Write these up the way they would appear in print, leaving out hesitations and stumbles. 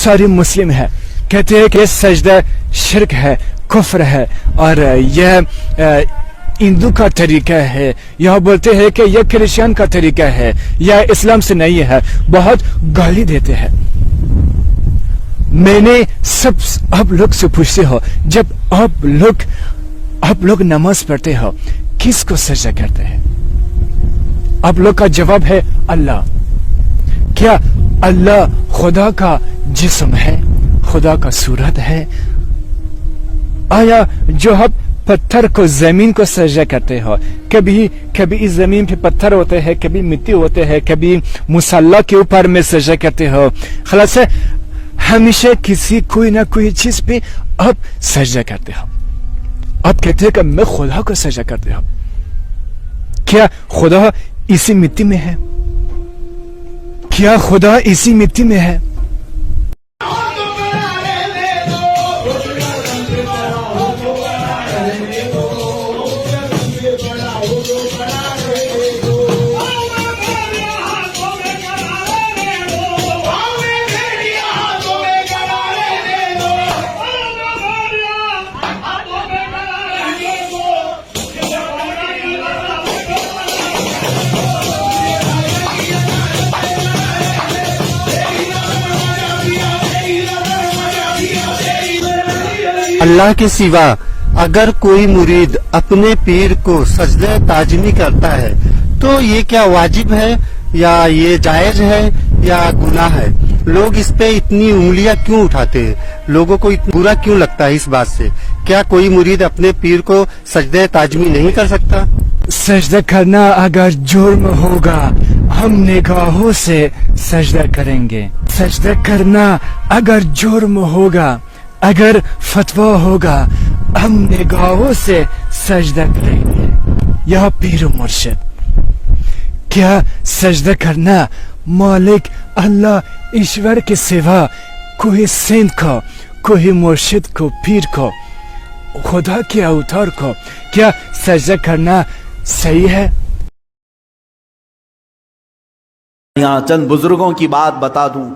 سارے مسلم ہیں کہتے ہیں کہ سجدہ شرک ہے، کفر ہے، اور یہ ہندو کا طریقہ ہے، یہ بولتے ہیں کہ یہ کرسچن کا طریقہ ہے، یہ اسلام سے نہیں ہے، بہت گالی دیتے ہیں۔ میں نے آپ لوگ سے پوچھتے ہو، جب آپ لوگ نماز پڑھتے ہو کس کو سجدہ کرتے ہیں؟ آپ لوگ کا جواب ہے اللہ۔ کیا اللہ خدا کا جسم ہے، خدا کا صورت ہے؟ آیا جو آپ پتھر کو، زمین کو سجدہ کرتے ہو، کبھی اس زمین پہ پتھر ہوتے ہیں، کبھی مٹی ہوتے ہیں، کبھی مصلی کے اوپر میں سجدہ کرتے ہو، خلاص ہے ہمیشہ کسی کوئی نہ کوئی چیز پہ آپ سجدہ کرتے ہو۔ آپ کہتے ہیں کہ میں خدا کو سجدہ کرتے ہو۔ کیا خدا اسی مٹی میں ہے؟ کیا خدا اسی مٹی میں ہے؟ اللہ کے سوا اگر کوئی مرید اپنے پیر کو سجدہ تعظیمی کرتا ہے تو یہ کیا واجب ہے یا یہ جائز ہے یا گناہ ہے؟ لوگ اس پہ اتنی انگلیاں کیوں اٹھاتے ہیں؟ لوگوں کو اتنا برا کیوں لگتا ہے اس بات سے؟ کیا کوئی مرید اپنے پیر کو سجدہ تعظیمی نہیں کر سکتا؟ سجدہ کرنا اگر جرم ہوگا ہم نگاہوں سے سجدہ کریں گے۔ سجدہ کرنا اگر جرم ہوگا، اگر فتویٰ ہوگا، ہم نگاہوں سے سجدہ کریں گے۔ یہ پیر و مرشد۔ کیا سجدہ کرنا مالک اللہ ایشور کے سوا کوئی سینٹ کو، کوئی مرشد کو، پیر کو، خدا کے اوتار کو کیا سجدہ کرنا صحیح ہے؟ یہاں چند بزرگوں کی بات بتا دوں،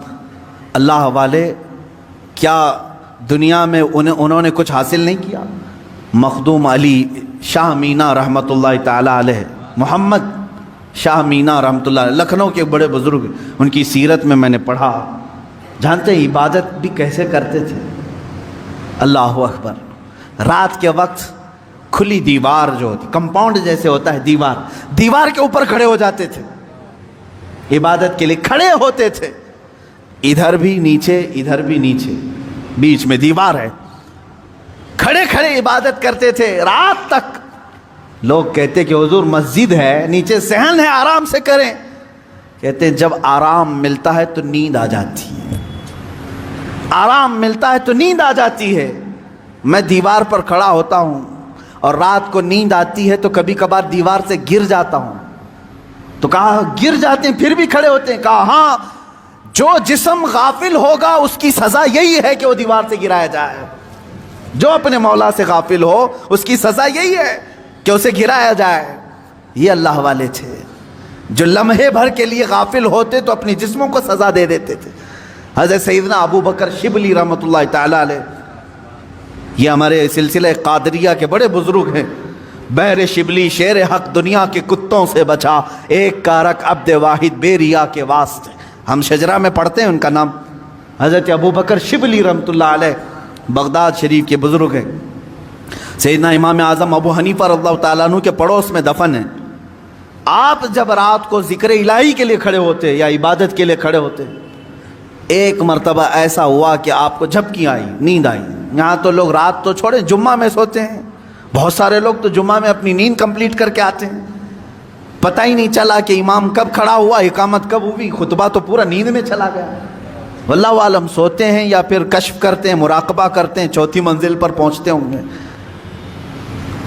اللہ والے، کیا دنیا میں انہوں نے کچھ حاصل نہیں کیا؟ مخدوم علی شاہ مینا رحمۃ اللہ تعالی علیہ، محمد شاہ مینا رحمۃ اللہ علیہ، لکھنؤ کے بڑے بزرگ، ان کی سیرت میں نے پڑھا۔ جانتے ہیں عبادت بھی کیسے کرتے تھے؟ اللہ اکبر، رات کے وقت کھلی دیوار جو ہوتی، کمپاؤنڈ جیسے ہوتا ہے دیوار کے اوپر کھڑے ہو جاتے تھے، عبادت کے لیے کھڑے ہوتے تھے، ادھر بھی نیچے ادھر بھی نیچے، بیچ میں دیوار ہے، کھڑے کھڑے عبادت کرتے تھے رات تک۔ لوگ کہتے کہ حضور مسجد ہے، نیچے صحن ہے، آرام سے کریں۔ کہتے جب آرام ملتا ہے تو نیند آ جاتی ہے، آرام ملتا ہے تو نیند آ جاتی ہے۔ میں دیوار پر کھڑا ہوتا ہوں اور رات کو نیند آتی ہے تو کبھی کبھار دیوار سے گر جاتا ہوں۔ تو کہا گر جاتے ہیں پھر بھی کھڑے ہوتے ہیں؟ کہا ہاں، جو جسم غافل ہوگا اس کی سزا یہی ہے کہ وہ دیوار سے گرایا جائے۔ جو اپنے مولا سے غافل ہو اس کی سزا یہی ہے کہ اسے گرایا جائے۔ یہ اللہ والے تھے جو لمحے بھر کے لیے غافل ہوتے تو اپنی جسموں کو سزا دے دیتے تھے۔ حضرت سیدنا ابو بکر شبلی رحمۃ اللہ تعالی علیہ، یہ ہمارے سلسلہ قادریہ کے بڑے بزرگ ہیں۔ بہر شبلی شیر حق دنیا کے کتوں سے بچا، ایک کارک عبد واحد بے ریا کے واسطے۔ ہم شجرہ میں پڑھتے ہیں ان کا نام، حضرت ابو بکر شبلی رحمۃ اللہ علیہ، بغداد شریف کے بزرگ ہیں۔ سیدنا امام اعظم ابو حنیفہ رضی اللہ تعالیٰ عنہ کے پڑوس میں دفن ہیں۔ آپ جب رات کو ذکر الہی کے لیے کھڑے ہوتے یا عبادت کے لیے کھڑے ہوتے، ایک مرتبہ ایسا ہوا کہ آپ کو جھپکی آئی، نیند آئی۔ یہاں تو لوگ رات تو چھوڑے جمعہ میں سوتے ہیں، بہت سارے لوگ تو جمعہ میں اپنی نیند کمپلیٹ کر کے آتے ہیں، پتہ ہی نہیں چلا کہ امام کب کھڑا ہوا، اقامت کب ہوئی، خطبہ تو پورا نیند میں چلا گیا۔ واللہ عالم سوتے ہیں یا پھر کشف کرتے ہیں، مراقبہ کرتے ہیں، چوتھی منزل پر پہنچتے ہوں گے۔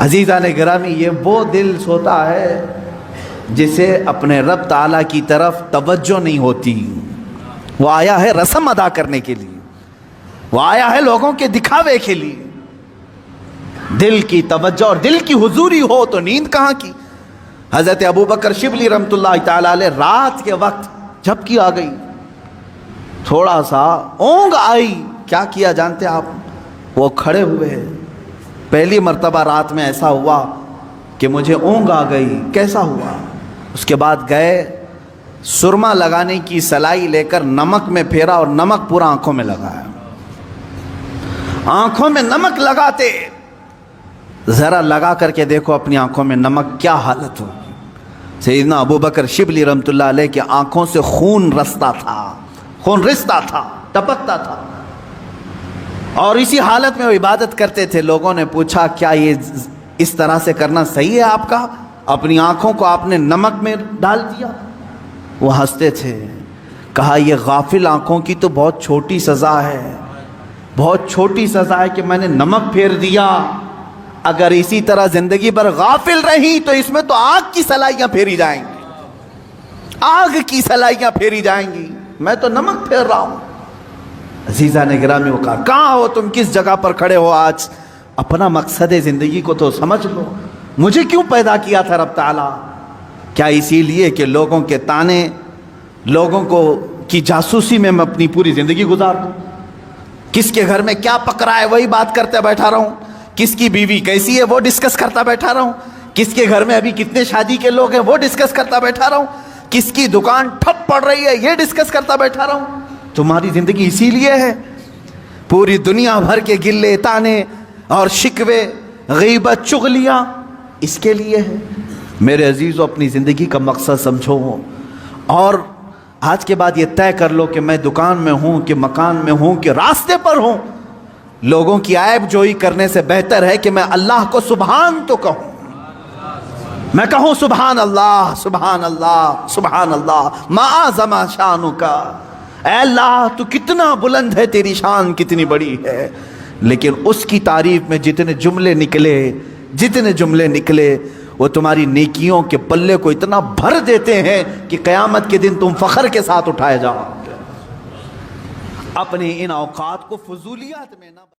عزیزان گرامی، یہ وہ دل سوتا ہے جسے اپنے رب تعالیٰ کی طرف توجہ نہیں ہوتی۔ وہ آیا ہے رسم ادا کرنے کے لیے، وہ آیا ہے لوگوں کے دکھاوے کے لیے۔ دل کی توجہ اور دل کی حضوری ہو تو نیند کہاں کی۔ حضرت ابو بکر شبلی رحمۃ اللہ تعالی علیہ، رات کے وقت جھپکی آ گئی، تھوڑا سا اونگ آئی. کیا کیا جانتے آپ؟ وہ کھڑے ہوئے. پہلی مرتبہ رات میں ایسا ہوا کہ مجھے اونگ آ گئی. کیسا ہوا؟ اس کے بعد گئے, سرما لگانے کی سلائی لے کر نمک میں پھیرا اور نمک پورا آنکھوں میں لگایا. آنکھوں میں نمک لگاتے, ذرا لگا کر کے دیکھو اپنی آنکھوں میں نمک کیا حالت ہو. سیدنا ابو بکر شبلی رحمۃ اللہ علیہ کی آنکھوں سے خون رستا تھا, خون رستا تھا, ٹپکتا تھا, اور اسی حالت میں وہ عبادت کرتے تھے. لوگوں نے پوچھا کیا یہ اس طرح سے کرنا صحیح ہے آپ کا؟ اپنی آنکھوں کو آپ نے نمک میں ڈال دیا. وہ ہنستے تھے. کہا یہ غافل آنکھوں کی تو بہت چھوٹی سزا ہے, بہت چھوٹی سزا ہے کہ میں نے نمک پھیر دیا. اگر اسی طرح زندگی بھر غافل رہی تو اس میں تو آگ کی سلائیاں پھیری جائیں گی, آگ کی سلائیاں پھیری جائیں گی. میں تو نمک پھیر رہا ہوں. عزیزان گرامی وقار, کہاں ہو تم؟ کس جگہ پر کھڑے ہو آج؟ اپنا مقصد زندگی کو تو سمجھ لو. مجھے کیوں پیدا کیا تھا رب تعالیٰ؟ کیا اسی لیے کہ لوگوں کے تانے, لوگوں کو کی جاسوسی میں اپنی پوری زندگی گزار دوں؟ کس کے گھر میں کیا پک رہا ہے وہی بات کرتے بیٹھا رہا ہوں, کس کی بیوی کیسی ہے وہ ڈسکس کرتا بیٹھا رہا ہوں, کس کے گھر میں ابھی کتنے شادی کے لوگ ہیں وہ ڈسکس کرتا بیٹھا رہا ہوں, کس کی دکان ٹھپ پڑ رہی ہے یہ ڈسکس کرتا بیٹھا رہا ہوں. تمہاری زندگی اسی لیے ہے. پوری دنیا بھر کے گلے تانے اور شکوے, غیبت, چغلیاں اس کے لیے ہے. میرے عزیزو, اپنی زندگی کا مقصد سمجھو, اور آج کے بعد یہ طے کر لو کہ میں دکان میں ہوں کہ مکان میں ہوں کہ راستے پر ہوں, لوگوں کی عیب جوئی کرنے سے بہتر ہے کہ میں اللہ کو سبحان تو کہوں. میں کہوں سبحان اللہ, سبحان اللہ, سبحان اللہ, ما اعظم شانک. اے اللہ تو کتنا بلند ہے, تیری شان کتنی بڑی ہے. لیکن اس کی تعریف میں جتنے جملے نکلے وہ تمہاری نیکیوں کے پلے کو اتنا بھر دیتے ہیں کہ قیامت کے دن تم فخر کے ساتھ اٹھائے جاؤ. اپنے ان اوقات کو فضولیات میں نہ